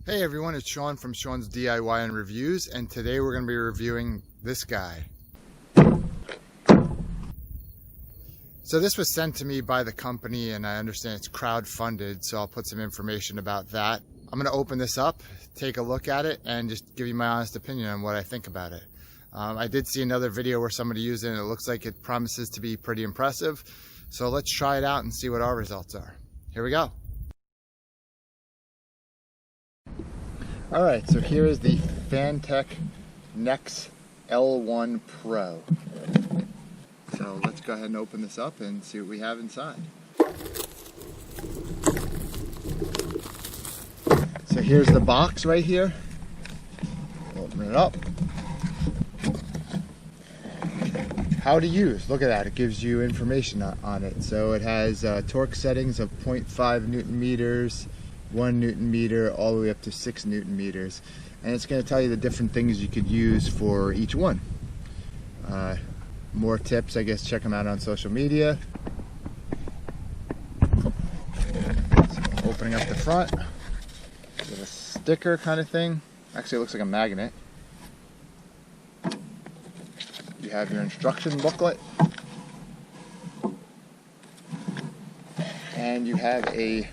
Hey everyone, it's Sean from Sean's DIY and Reviews, and today we're going to be reviewing this guy. So this was sent to me by the company, and I understand it's crowd-funded, so I'll put some information about that. I'm going to open this up, take a look at it, and just give you my honest opinion on what I think about it. I did see another video where somebody used it, and it looks like it promises to be pretty impressive. So let's try it out and see what our results are. Here we go. Alright, so here is the Fanttik NEX L1 Pro. So let's go ahead and open this up and see what we have inside. So here's the box right here. Open it up. How to use, look at that, it gives you information on it. So it has torque settings of 0.5 Newton meters, 1 Newton meter, all the way up to 6 Newton meters. And it's going to tell you the different things you could use for each one. More tips, I guess, check them out on social media. So opening up the front, with a sticker kind of thing. Actually, it looks like a magnet. You have your instruction booklet. And you have a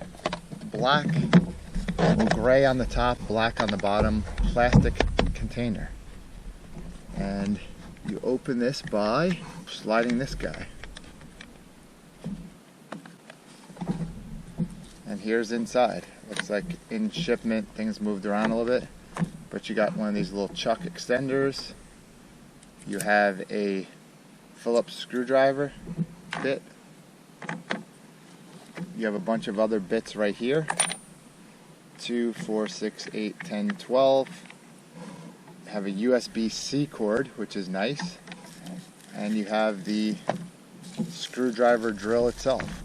black, gray on the top, black on the bottom, plastic container. And you open this by sliding this guy. And here's inside. Looks like in shipment things moved around a little bit, but you got one of these little chuck extenders. You have a Phillips screwdriver bit. You have a bunch of other bits right here. 2, 4, 6, 8, 10, 12. You have a USB-C cord, which is nice. And you have the screwdriver drill itself.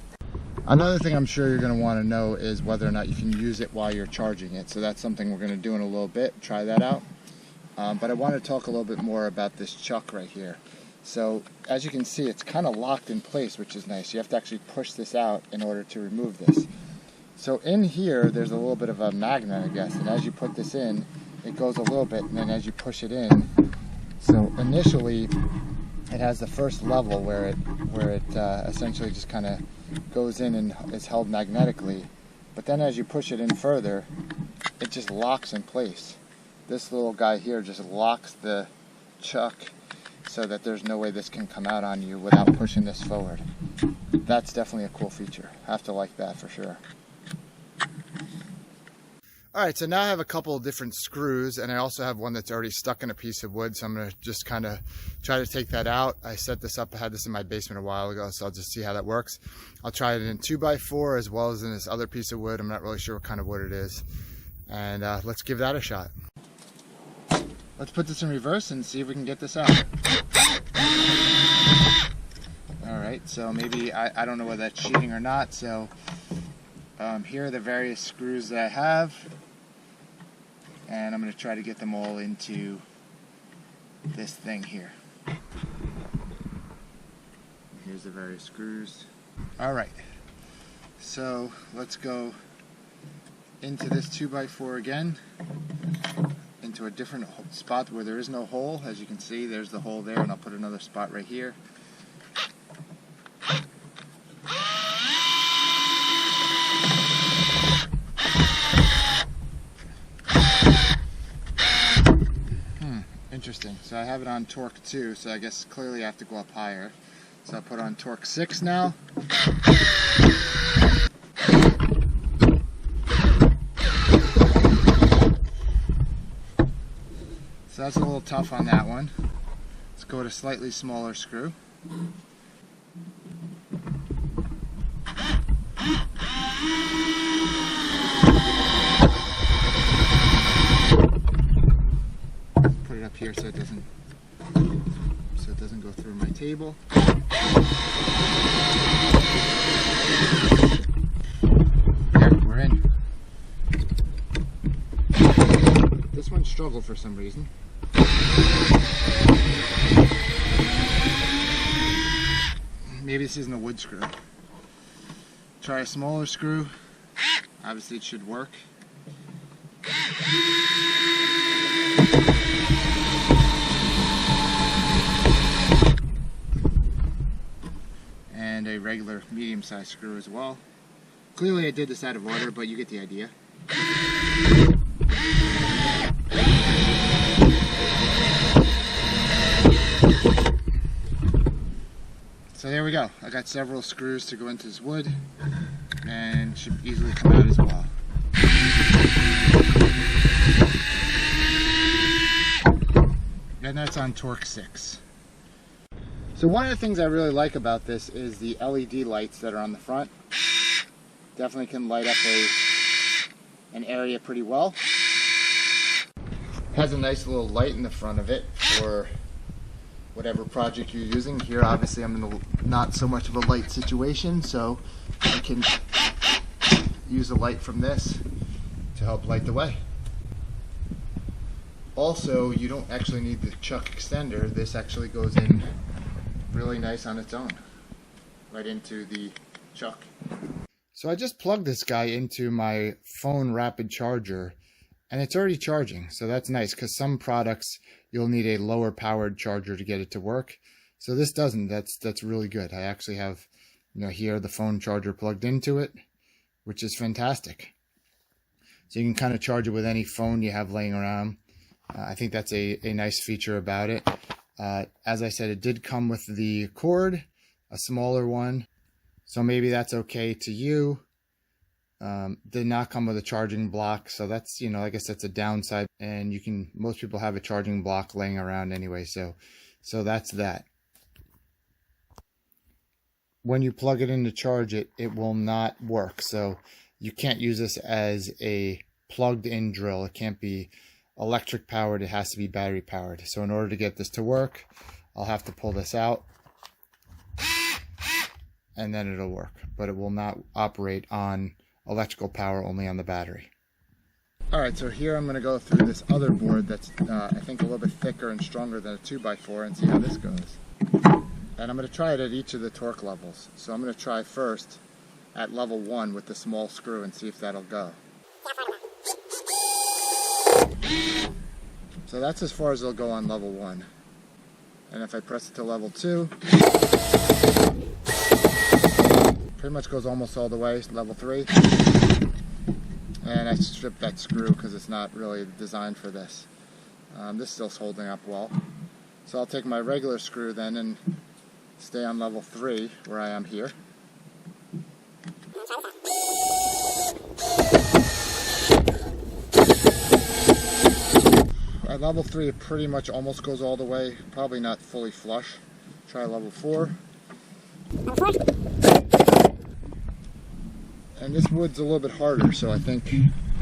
Another thing I'm sure you're going to want to know is whether or not you can use it while you're charging it. So that's something we're going to do in a little bit. Try that out. But I want to talk a little bit more about this chuck right here. So as you can see, it's kind of locked in place, which is nice. You have to actually push this out in order to remove this. So in here, there's a little bit of a magnet, I guess. And as you put this in, it goes a little bit, and then as you push it in, so initially, it has the first level where it essentially just kind of goes in and is held magnetically. But then as you push it in further, it just locks in place. This little guy here just locks the chuck so that there's no way this can come out on you without pushing this forward. That's definitely a cool feature. I have to like that for sure. Alright, so now I have a couple of different screws, and I also have one that's already stuck in a piece of wood, so I'm going to just kind of try to take that out. I set this up, I had this in my basement a while ago, so I'll just see how that works. I'll try it in 2x4 as well as in this other piece of wood. I'm not really sure what kind of wood it is. And let's give that a shot. Let's put this in reverse and see if we can get this out. Alright, so maybe, I don't know whether that's cheating or not, so here are the various screws that I have. And I'm going to try to get them all into this thing here. Here's the various screws. Alright, so let's go into this 2x4 again. Into a different spot where there is no hole. As you can see, there's the hole there, and I'll put another spot right here. Interesting. So I have it on torque 2, so I guess clearly I have to go up higher. So I'll put on torque 6 now. So that's a little tough on that one. Let's go to a slightly smaller screw. Put it up here so it doesn't go through my table. There, we're in. This one struggled for some reason. Maybe this isn't a wood screw. Try a smaller screw. Obviously it should work. And a regular medium-sized screw as well. Clearly I did this out of order, but you get the idea. So there we go. I got several screws to go into this wood and should easily come out as well. And that's on torque 6. So one of the things I really like about this is the LED lights that are on the front. Definitely can light up an area pretty well. Has a nice little light in the front of it for whatever project you're using. Here obviously I'm in a not so much of a light situation, so I can use a light from this to help light the way. Also, you don't actually need the chuck extender. This actually goes in really nice on its own, right into the chuck. So I just plugged this guy into my phone rapid charger and it's already charging. So that's nice because some products you'll need a lower powered charger to get it to work. So this doesn't. That's really good. I actually have, here the phone charger plugged into it, which is fantastic. So you can kind of charge it with any phone you have laying around. I think that's a nice feature about it. As I said, it did come with the cord, a smaller one. So maybe that's okay to you. Did not come with a charging block. So that's, I guess that's a downside. And most people have a charging block laying around anyway. So that's that. When you plug it in to charge it, it will not work. So you can't use this as a plugged in drill. It can't be electric powered. It has to be battery powered. So in order to get this to work, I'll have to pull this out and then it'll work, but it will not operate on electrical power, only on the battery. All right, so here I'm going to go through this other board that's I think a little bit thicker and stronger than a 2x4 and see how this goes. And I'm going to try it at each of the torque levels. So I'm going to try first at level 1 with the small screw and see if that'll go. So that's as far as it'll go on level 1. And if I press it to level 2, pretty much goes almost all the way, level 3. And I stripped that screw because it's not really designed for this. This still's holding up well. So I'll take my regular screw then and stay on level 3 where I am here. At level 3 it pretty much almost goes all the way, probably not fully flush. Try level 4. And this wood's a little bit harder, so I think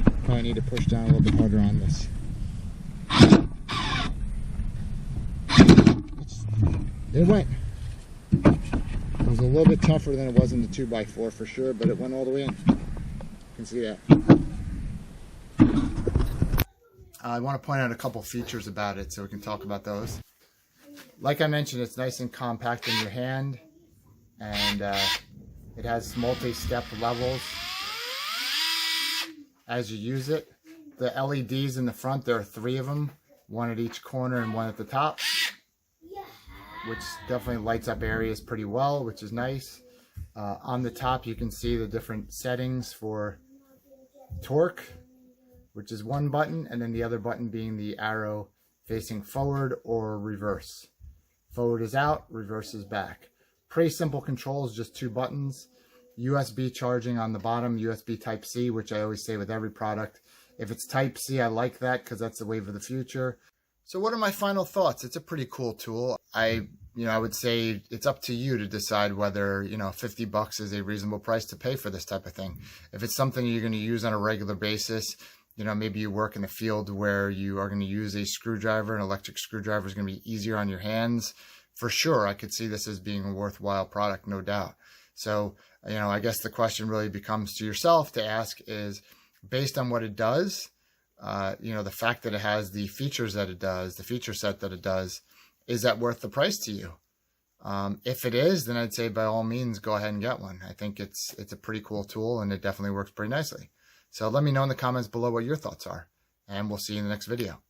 I probably need to push down a little bit harder on this. It went. It was a little bit tougher than it was in the 2x4 for sure, but it went all the way in. You can see that. I want to point out a couple features about it so we can talk about those. Like I mentioned, it's nice and compact in your hand, and it has multi-step levels as you use it. The LEDs in the front, there are 3 of them, one at each corner and one at the top, which definitely lights up areas pretty well, which is nice. On the top you can see the different settings for torque, which is one button, and then the other button being the arrow facing forward or reverse. Forward is out, reverse is back. Pretty simple controls, just 2 buttons. USB charging on the bottom, USB Type-C, which I always say with every product. If it's Type-C, I like that because that's the wave of the future. So what are my final thoughts? It's a pretty cool tool. I would say it's up to you to decide whether, $50 is a reasonable price to pay for this type of thing. If it's something you're going to use on a regular basis, maybe you work in a field where you are going to use a screwdriver, an electric screwdriver is going to be easier on your hands. For sure, I could see this as being a worthwhile product, no doubt. So, I guess the question really becomes to yourself to ask is, based on what it does, the fact that it has the features that it does, the feature set that it does, is that worth the price to you? If it is, then I'd say by all means, go ahead and get one. I think it's a pretty cool tool and it definitely works pretty nicely. So let me know in the comments below what your thoughts are, and we'll see you in the next video.